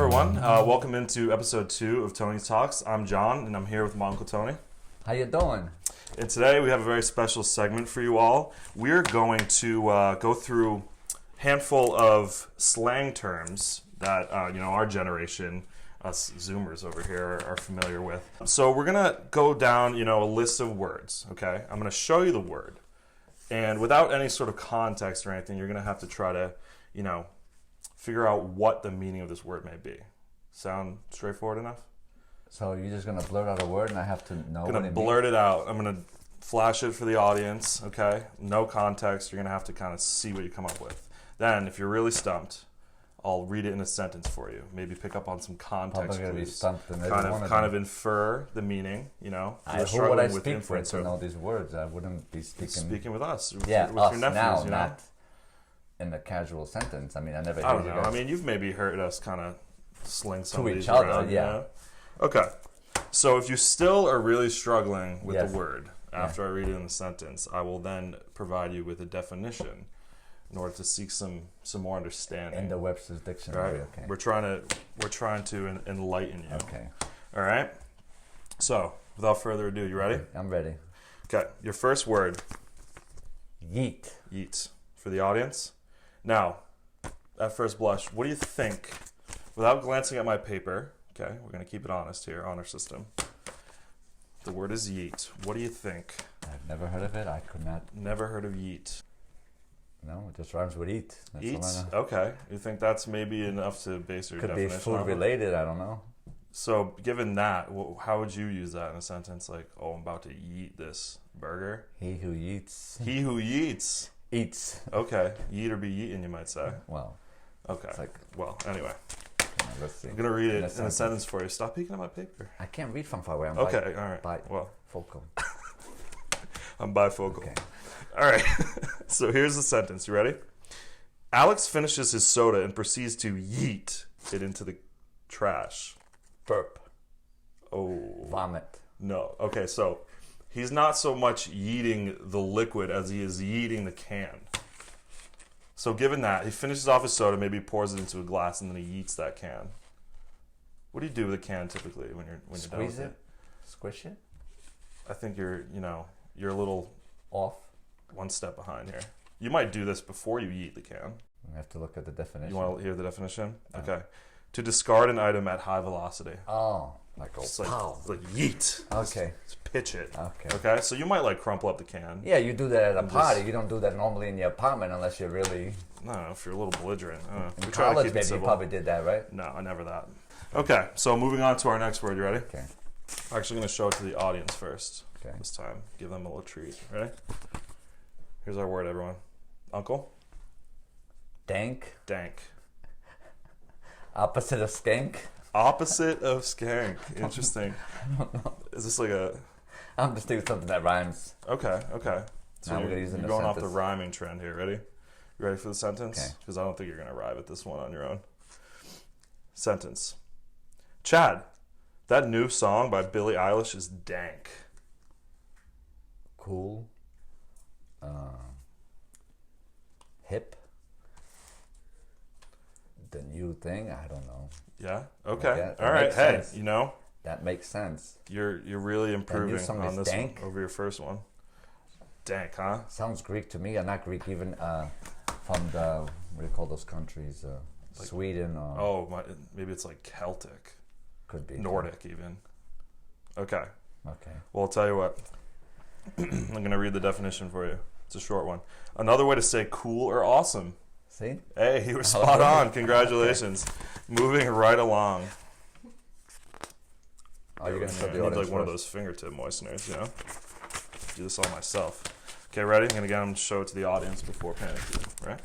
everyone. Welcome into episode 2 of Tony's Talks. I'm John, and I'm here with my Uncle Tony. How you doing? And today we have a very special segment for you all. We're going to go through a handful of slang terms that our generation, us Zoomers over here, are familiar with. So we're gonna go down a list of words. Okay, I'm gonna show you the word, and without any sort of context or anything, you're gonna have to try to figure out what the meaning of this word may be. Sound straightforward enough? So you're just gonna blurt out a word, and I have to know I'm what gonna it blurt it out. I'm gonna flash it for the audience. Okay, no context. You're gonna have to kind of see what you come up with. Then, if you're really stumped, I'll read it in a sentence for you. Maybe pick up on some context Probably gonna be clues. stumped in every Kind one of, of kind them. of infer the meaning. Who would I struggling with speak with inference. to know these words? I wouldn't be speaking. Speaking with us, with Yeah, with us your nephews. now, you know? not in a casual sentence. I mean, I never. I don't heard you know. guys I mean, you've maybe heard us kind of sling some To of each these other, around. yeah. Okay. So if you still are really struggling with Yes. the word after I read it in the sentence, I will then provide you with a definition in order to seek some more understanding. in the Webster's dictionary. Right? Okay. We're trying to enlighten you. Okay. All right. So without further ado, you ready? I'm ready. Okay. Your first word, Yeet. yeet, for the audience. Now, at first blush, what do you think? Without glancing at my paper, okay, we're going to keep it honest here on our system. The word is yeet. What do you think? I've never heard of it. I could not. Never heard of yeet. No, it just rhymes with eat. That's all I Eat? know. Okay. You think that's maybe enough to base your Could be definition food on? related. I don't know. So, given that, how would you use that in a sentence? Like, oh, I'm about to eat this burger. He who eats He who yeets. eats. Okay. Yeet or be eaten, you might say. Well, Okay. it's like Well, anyway. let's see. I'm going to read it In in a a sentence. sentence for you. Stop peeking at my paper. I can't read from far away. I'm Okay, all right. By Well, focal. I'm bifocal. Okay. All right. So here's the sentence. You ready? Alex finishes his soda and proceeds to yeet it into the trash. Burp. Oh, Vomit. no. Okay, so he's not so much yeeting the liquid as he is yeeting the can. So given that, he finishes off his soda, maybe pours it into a glass, and then he yeets that can. What do you do with a can typically when you're done Squeeze with it. Squish it. I think you're a little Off. one step behind here. You might do this before you eat the can. We have to look at the definition. You want to hear the definition? Okay. To discard an item at high velocity. Oh, like a It's like, pow. it's like yeet. Okay. Just pitch it. Okay. Okay. So you might like crumple up the can. Yeah, you do that at a Just- party. You don't do that normally in your apartment unless you're really. I don't know if you're a little belligerent. I don't know. In We try to college, keep it maybe you civil. probably did that, right? No, I never that. Okay. So moving on to our next word. You ready? Okay. I'm actually going to show it to the audience first. Okay. This time, give them a little treat. Ready? Here's our word, everyone. Uncle. Dank. Dank. Opposite of skank. Opposite of skank. Interesting. Is this like a... I'm just thinking something that rhymes. Okay. So Now we're you're, gonna use it in you're a going off the sentence. rhyming trend here. Ready? You ready for the sentence? Okay. Because I don't think you're going to arrive at this one on your own. Sentence. Chad, that new song by Billie Eilish is dank. Cool. Hip. The new thing. I don't know. Yeah? Okay. Okay, that All right. makes Hey, sense. That makes sense. you're really improving song on is this dank? one over your first one. Dank, huh? Sounds Greek to me, and not Greek even from the what do you call those countries? Sweden or Oh, maybe it's like Celtic. could be Nordic, even. Okay. Okay. Well, I'll tell you what. I'm going to read the definition for you. It's a short one. Another way to say cool or awesome. See? Hey, you were spot on. Congratulations. Moving right along. Oh, you're gonna show I the need audience like one of first. those fingertip moisteners, Do this all myself. Okay, ready? I'm going to get them to show it to the audience before panicking. Right?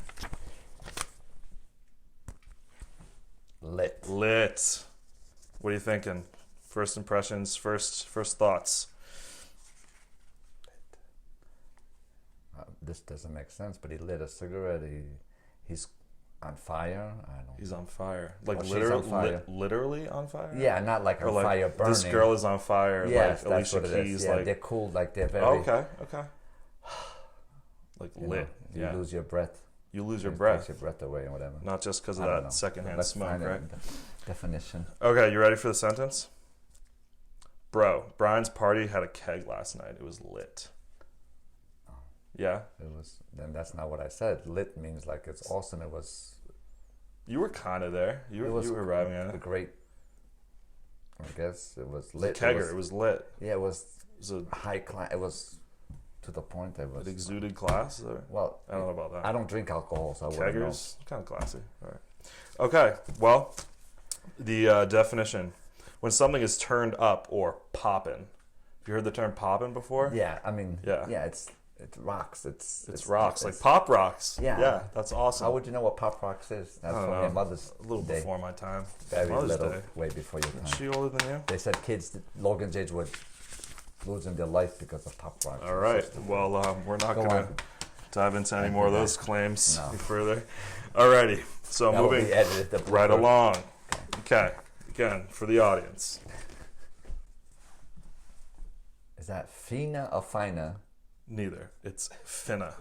Lit. Lit. What are you thinking? First impressions, first thoughts. This doesn't make sense, but he lit a cigarette. He's on fire. I don't. He's on fire. Like Oh, she's on fire. literally on fire? Yeah, not like Or on like fire burning. this girl is on fire. Yes, like that's Alicia what it Keys. is. Yeah, Like they're cool. Like they're very. okay. Like you lit. know, you Yeah. lose your breath. You lose your It breath. takes your breath away or whatever. Not just because of I don't that know. secondhand Let's smoke, find it. right? definition. Okay, you ready for the sentence? Bro, Brian's party had a keg last night. It was lit. Yeah? It was. Then that's not what I said. Lit means like it's awesome. It was. You were kind of there. You were arriving at A it. great. I guess it was lit. Kegger, it was lit. Yeah, it was It was a, high class. It was to the point. It was. it exuded class. Or, Well, I don't know about that. I don't drink alcohol, so I wouldn't know. Keggers, kind of classy. All right. Okay. Well, the definition: when something is turned up or poppin'. Have you heard the term poppin' before? Yeah, I mean, Yeah. It rocks. It's rocks, like pop rocks. Yeah. Yeah, that's awesome. How would you know what pop rocks is? That's I don't from know. your mother's A little day. before my time. Very Mother's little, Day. way before your Is time. she older than you? They said kids, Logan's age, would losing their life because of pop rocks. All right. Well, we're not Go going on. to dive into any more of those claims No. any further. Alrighty. So That will moving be edited. The right blooper. along. Okay. Again, for the audience. Is that fina or fina? Neither. It's finna.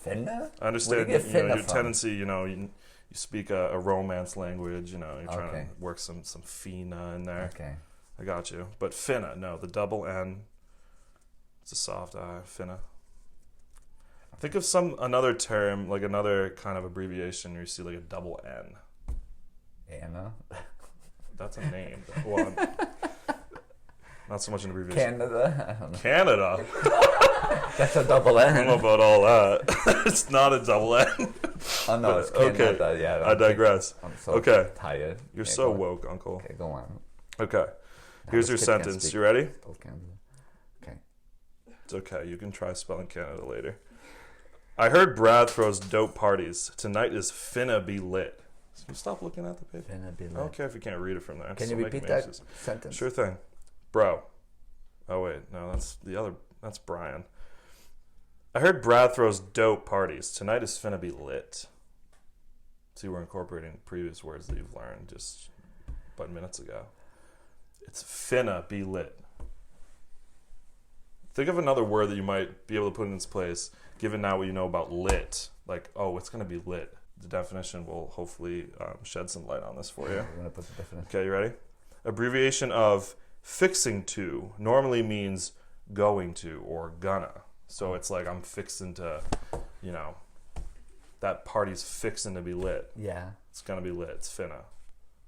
Finna? I understand Where do you get finna your from? tendency, you speak a romance language, you're trying Okay. to work some fina in there. Okay. I got you. But finna, no, the double N. It's a soft I, finna. Think of another term, like another kind of abbreviation where you see like a double N. Anna? That's a name. Well, not so much an abbreviation. Canada? I don't know. Canada. That's a double I don't know N. about all that. It's not a double N. Oh no, it's Okay. Canada. Yeah. I digress. I'm so Okay. tired. You're Okay, so go on. woke, Uncle. Okay, go on. Okay. Here's your this kid can't sentence. speak. You ready? Both Canada. Okay. It's okay. You can try spelling Canada later. I heard Brad throws dope parties. Tonight is finna be lit. Can you stop looking at the paper? Finna be I lit. don't care if you can't read it from there. Can Still you making repeat me that anxious. sentence? Sure thing. Bro. Oh, wait. No, that's the other. That's Brian. I heard Brad throws dope parties. Tonight is finna be lit. See, we're incorporating previous words that you've learned just but minutes ago. It's finna be lit. Think of another word that you might be able to put in its place, given now what you know about lit. Like, oh, it's going to be lit. The definition will hopefully shed some light on this for you. We're gonna put the definition. Okay, you ready? Abbreviation of fixing to normally means going to or gonna. So it's like I'm fixing to, that party's fixing to be lit. Yeah. It's going to be lit. It's finna.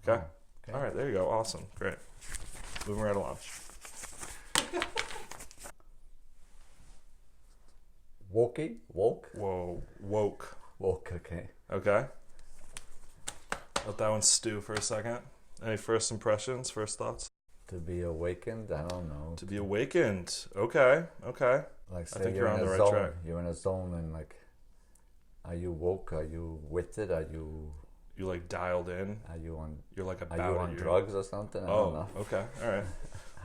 Okay? Okay. All right, there you go. Awesome. Great. Moving right along. Wokey? Woke? Whoa. Woke. Woke, okay. Okay. Let that one stew for a second. Any first impressions, first thoughts? To be awakened? I don't know. To be awakened. Okay. Okay. Like say think you're you're on in a the right zone. track. You're in a zone and like, are you woke? Are you with it? Are you You like dialed in. on? You're like Are about you it. on You're- drugs or something? I don't Oh, know. okay. All right.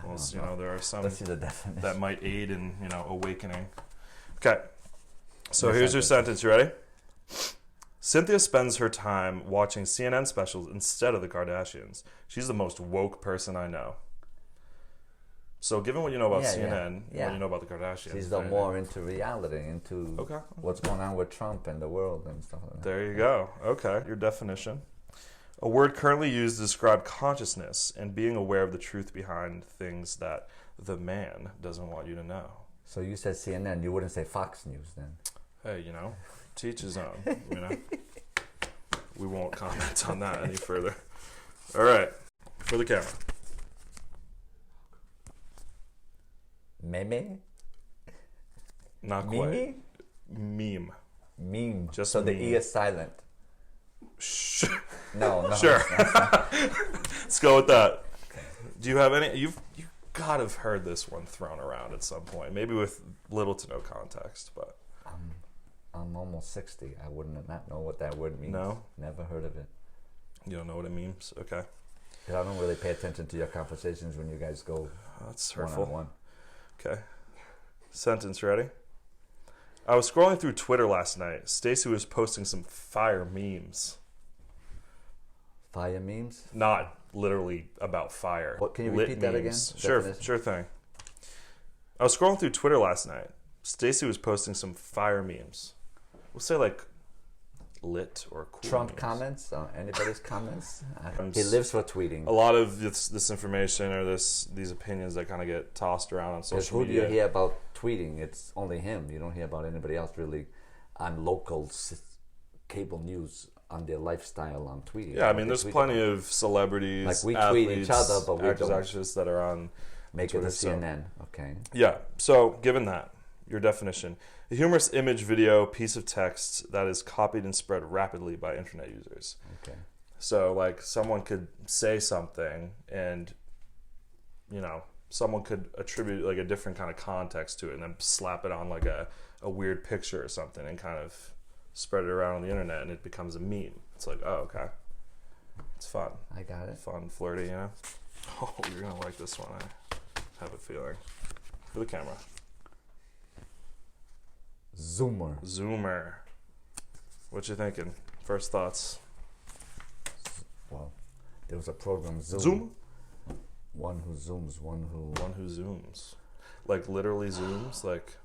I Well, don't know. there are some Let's see the definition. that might aid in, awakening. Okay. So Your here's your sentence. sentence. You ready? Cynthia spends her time watching CNN specials instead of the Kardashians. She's the most woke person I know. So given what you know about Yeah, CNN, yeah. what you know about the Kardashians. She's the right? more into reality, into Okay. what's going on with Trump and the world and stuff like that. There you go. Okay, your definition. A word currently used to describe consciousness and being aware of the truth behind things that the man doesn't want you to know. So you said CNN, you wouldn't say Fox News then? Hey, teach his own, We won't comment on that any further. All right, for the camera. Meme? Not quite. Meme? Meme. Meme. Just so the meme. E is silent. No. Sure. Let's go with that. Do you have any? You gotta have heard this one thrown around at some point, maybe with little to no context, but I'm almost 60. I wouldn't not know what that word means. No? Never heard of it. you don't know what it means. Okay, 'Cause I don't really pay attention to your conversations when you guys go that's hurtful. one-on-one. Okay, sentence ready? I was scrolling through Twitter last night. Stacy was posting some fire memes. Fire memes? Not literally about fire. What, can you Lit repeat that again? memes. Sure, Definition. sure thing. I was scrolling through Twitter last night. Stacy was posting some fire memes. We'll say like lit or cool. Trump memes. comments? Anybody's comments? I'm He s- lives for tweeting. A lot of this information or these opinions that kind of get tossed around on Because social who do media. you hear about tweeting? It's only him. You don't hear about anybody else really on local cable news on their lifestyle on tweeting. Yeah, I What mean, they there's tweet plenty about. of celebrities, Like, we athletes, tweet each other, but we actors, don't. actresses that are on. Make it Twitter, to so- CNN. Okay. Yeah. So, given that, your definition: a humorous image, video, piece of text that is copied and spread rapidly by internet users. Okay. So, like, someone could say something, and someone could attribute like a different kind of context to it, and then slap it on like a weird picture or something, and kind of spread it around on the internet, and it becomes a meme. It's like, oh, okay, it's fun, I got it. fun, flirty, you know. Oh, you're gonna like this one. I have a feeling. For the camera. Zoomer. Zoomer. What you thinking? First thoughts. Well, there was a program, Zoom. Zoom? One who zooms, one who One who zooms. Like literally zooms, like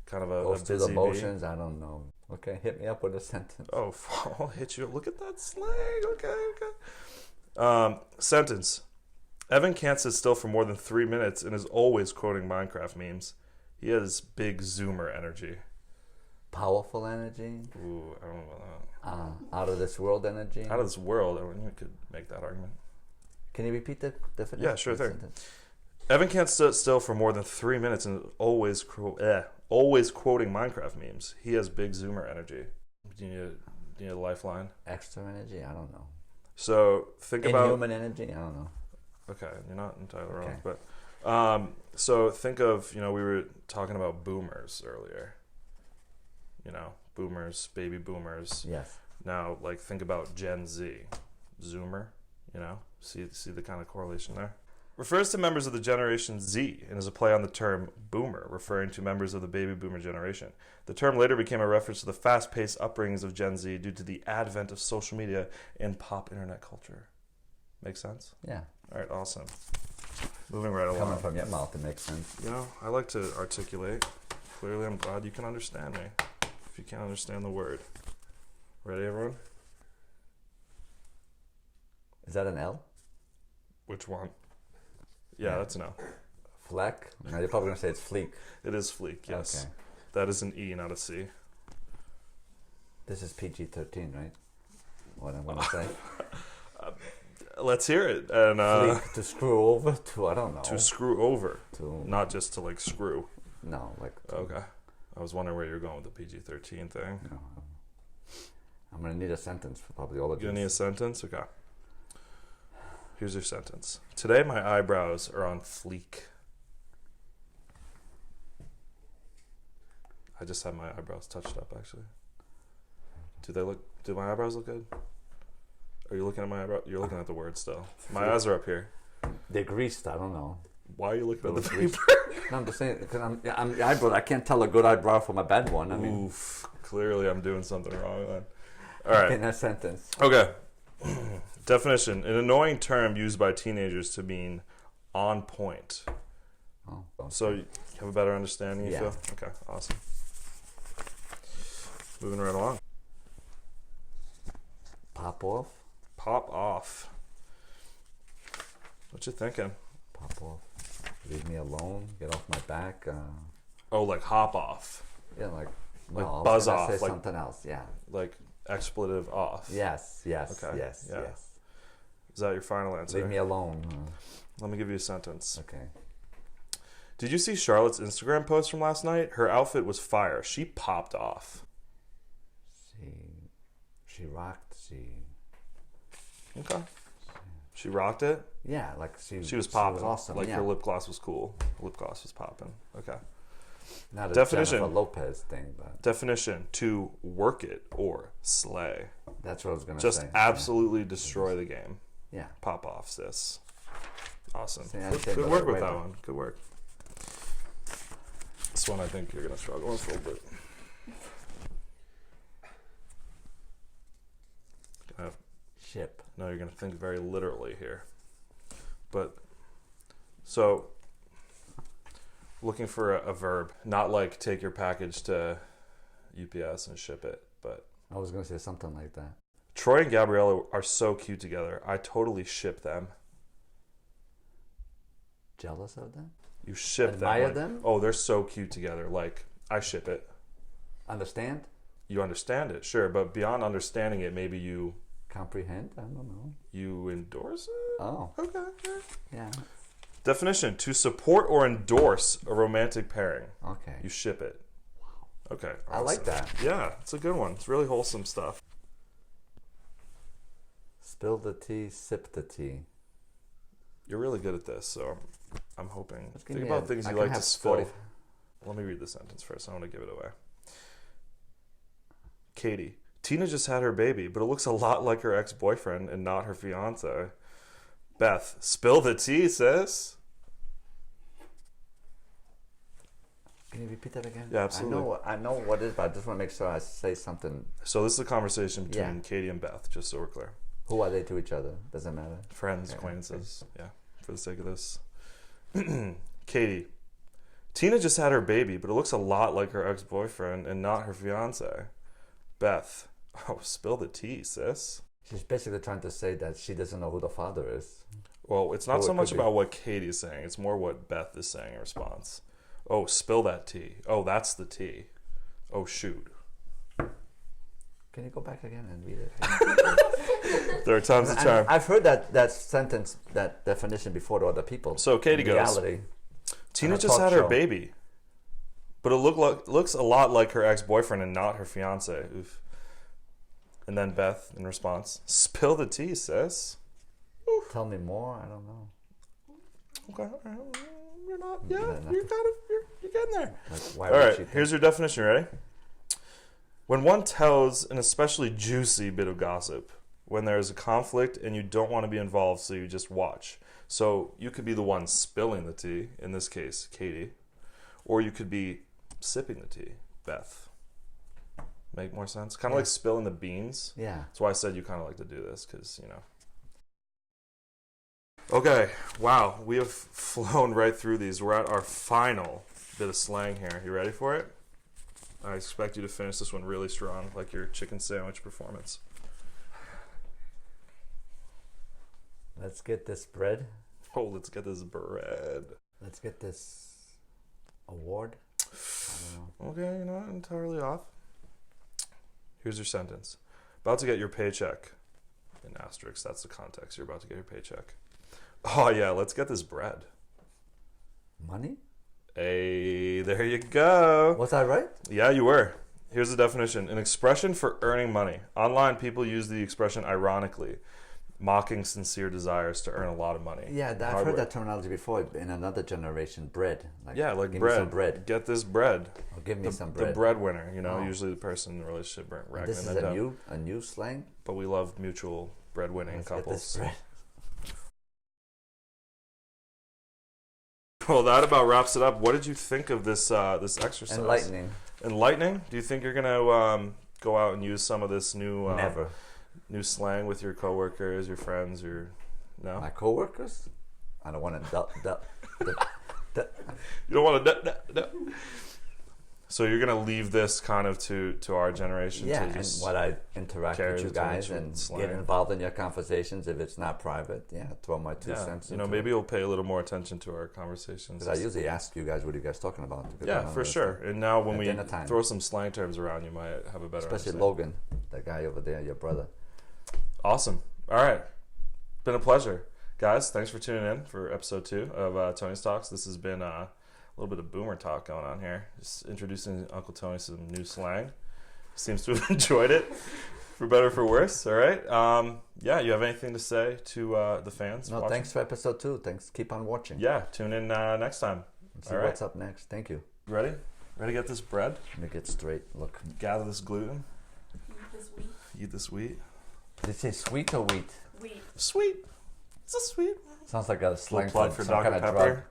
kind of a goes through busy the bee. motions. I don't know. Okay, hit me up with a sentence. Oh, I'll hit you. Look at that slang. Okay. Sentence. Evan can't sit still for more than 3 minutes and is always quoting Minecraft memes. He has big zoomer energy. Powerful energy. Ooh, I don't know about Out of this world energy. that. Out of this world, I mean, you could make that argument. Can you repeat the definition? Yeah, sure of the thing. sentence? Evan can't sit still for more than 3 minutes and is always quoting Minecraft memes. He has big zoomer energy. Do you need a lifeline? Extra energy? I don't know. So think about... Inhuman energy? I don't know. Okay, you're not entirely Okay. wrong, but so think of, we were talking about boomers earlier. Boomers, baby boomers. Yes. Now, like, think about Gen Z, Zoomer. See the kind of correlation there. Refers to members of the Generation Z and is a play on the term boomer, referring to members of the baby boomer generation. The term later became a reference to the fast-paced upbringings of Gen Z due to the advent of social media and pop internet culture. Make sense? Yeah. All right, awesome. Moving right along. Coming from your mouth, it makes sense. I like to articulate. Clearly, I'm glad you can understand me. If you can't understand the word. Ready, everyone? Is that an L? Which one? Yeah, that's an L. Fleck? No, you're probably going to say it's fleek. It is fleek, yes. Okay. That is an E, not a C. This is PG-13, right? What I'm going to say? Let's hear it. And Fleek to screw over to, I don't know. to screw over, To, not just to like screw. no, like. To, Okay. I was wondering where you're going with the PG-13 thing. No. I'm going to need a sentence for probably all of You gonna need a these. sentence? Okay. Here's your sentence. Today my eyebrows are on fleek. I just had my eyebrows touched up actually. Do my eyebrows look good? Are you looking at my eyebrow? You're looking at the word still. My eyes are up here. They're greased, I don't know. Why are you looking at the Those paper? No, I'm just saying, because I'm eyebrow. I can't tell a good eyebrow from a bad one. I mean, Oof. Clearly I'm doing something wrong then. All right. in that sentence. Okay. Definition. An annoying term used by teenagers to mean on point. Oh, So you have a better understanding, you Yeah. feel? Okay, awesome. Moving right along. pop off. Pop off. What you thinking? Pop off. Leave me alone. Get off my back. Oh, like hop off. Yeah, like. Like No, I was buzz gonna off, Say like- something else. Yeah. Like expletive off. Yes. Yes. Okay, Yes. yeah. Yes. Is that your final answer? Leave me alone. Let me give you a sentence. Okay. Did you see Charlotte's Instagram post from last night? Her outfit was fire. She popped off. She rocked. Okay. She rocked it. Yeah, like She was popping. awesome. Like yeah. her lip gloss was cool. Lip gloss was popping. Okay. Not a Definition. Jennifer Lopez thing, but Definition: to work it or slay. that's what I was gonna Just say. absolutely destroy the game. Yeah. Pop off, sis. Awesome. See, I Good, said good the work right with way, that though. one. Good work. This one I think you're gonna struggle with a little bit. Ship. No, you're gonna think very literally here. But so looking for a verb, not like take your package to UPS and ship it, but I was gonna say something like that. Troy and Gabriella are so cute together. I totally ship them. Jealous of them? You ship Admire them. them? Oh, they're so cute together. Like, I ship it. Understand? You understand it, sure, but beyond understanding it, maybe you Comprehend? I don't know. you endorse it. Oh, Okay. yeah. Definition: to support or endorse a romantic pairing. Okay. You ship it. Okay. I like awesome. that. Yeah, it's a good one. It's really wholesome stuff. Spill the tea, sip the tea. You're really good at this, so I'm hoping. Let's give Think me about a- things I you can like to have spill. 40. Let me read the sentence first. I want to give it away. Katie. Tina just had her baby, but it looks a lot like her ex-boyfriend and not her fiance. Beth. Spill the tea, sis. Can you repeat that again? Yeah, absolutely. I know what it is, but I just want to make sure I say something. So this is a conversation between Yeah. Katie and Beth, just so we're clear. Who are they to each other? Doesn't matter. Friends, Okay. acquaintances. Yeah, for the sake of this. Katie. Tina just had her baby, but it looks a lot like her ex-boyfriend and not her fiance. Beth. Oh, spill the tea, sis. She's basically trying to say that she doesn't know who the father is. Well, it's not Oh, so it much could be. about what Katie's saying. It's more what Beth is saying in response. Oh, spill that tea. Oh, that's the tea. Oh, shoot. Can you go back again and read it? There are times of And charm. I've heard that sentence, that definition before to other people. So Katie In goes, reality, Tina on a just talk had her show. baby, but it looks a lot like her ex-boyfriend and not her fiance. Oof. And then Beth, in response, spill the tea, sis. Tell me more. I don't know. Okay, you're not. Yeah, Yeah, you're getting there. Like, why All would right, she think- here's your definition. Ready? When one tells an especially juicy bit of gossip, when there is a conflict and you don't want to be involved, so you just watch. So you could be the one spilling the tea, in this case, Katie, or you could be sipping the tea, Beth. Make more sense? Kind of Yeah. like spilling the beans. Yeah. That's why I said you kind of like to do this, because, you know. Okay, wow, we have flown right through these. We're at our final bit of slang here. You ready for it? I expect you to finish this one really strong, like your chicken sandwich performance. Let's get this bread. Oh, let's get this bread. Let's get this award. I don't know. Okay, you're not entirely off. Here's your sentence. About to get your paycheck. In asterisk, that's the context. You're about to get your paycheck. Oh, yeah, let's get this bread. Money? Hey, there you go. Was I right? Yeah, you were. Here's the definition. An expression for earning money. Online, people use the expression ironically, mocking sincere desires to earn a lot of money. Yeah, I've Hard heard work. that terminology before in another generation. Bread. Yeah, like give bread. me some bread. Get this bread. Or give me some The bread. breadwinner, you know, Oh. usually the person in the relationship ragging This is them down. a new slang. But we love mutual breadwinning Let's get this couples. bread. Well, that about wraps it up. What did you think of this this exercise? Enlightening. Enlightening? Do you think you're gonna go out and use some of this new Never. new slang with your coworkers, your friends, your no? My coworkers? I don't want to. You don't want to. So you're gonna leave this kind of to our generation. Yeah, to and just what I interact carry with you the guys traditional and slang. get involved in your conversations if it's not private. Yeah, throw my two yeah, cents. you know, into maybe it. you'll pay a little more attention to our conversations. Because I usually ask you guys what are you guys talking about. because I Yeah, don't for understand. sure. And now when At we dinner time. throw some slang terms around, you might have a better Especially understanding. Logan, that guy over there, your brother. Awesome. All right. Been a pleasure. Guys, thanks for tuning in for episode 2 of Tony's Talks. This has been a little bit of boomer talk going on here. Just introducing Uncle Tony to some new slang. Seems to have enjoyed it, for better or for worse. All right. Yeah, you have anything to say to the fans? No, watching? thanks for episode 2. Thanks. Keep on watching. Yeah, tune in next time. Let's see all right. what's up next. Thank you. Ready? Ready to get this bread? Let me get straight. Look. Gather this gluten? This wheat. Eat this wheat? Did it say sweet or wheat? Wheat. Sweet. It's a sweet. Sounds like a slang plug for for some Dr. kind of Pepper. drug.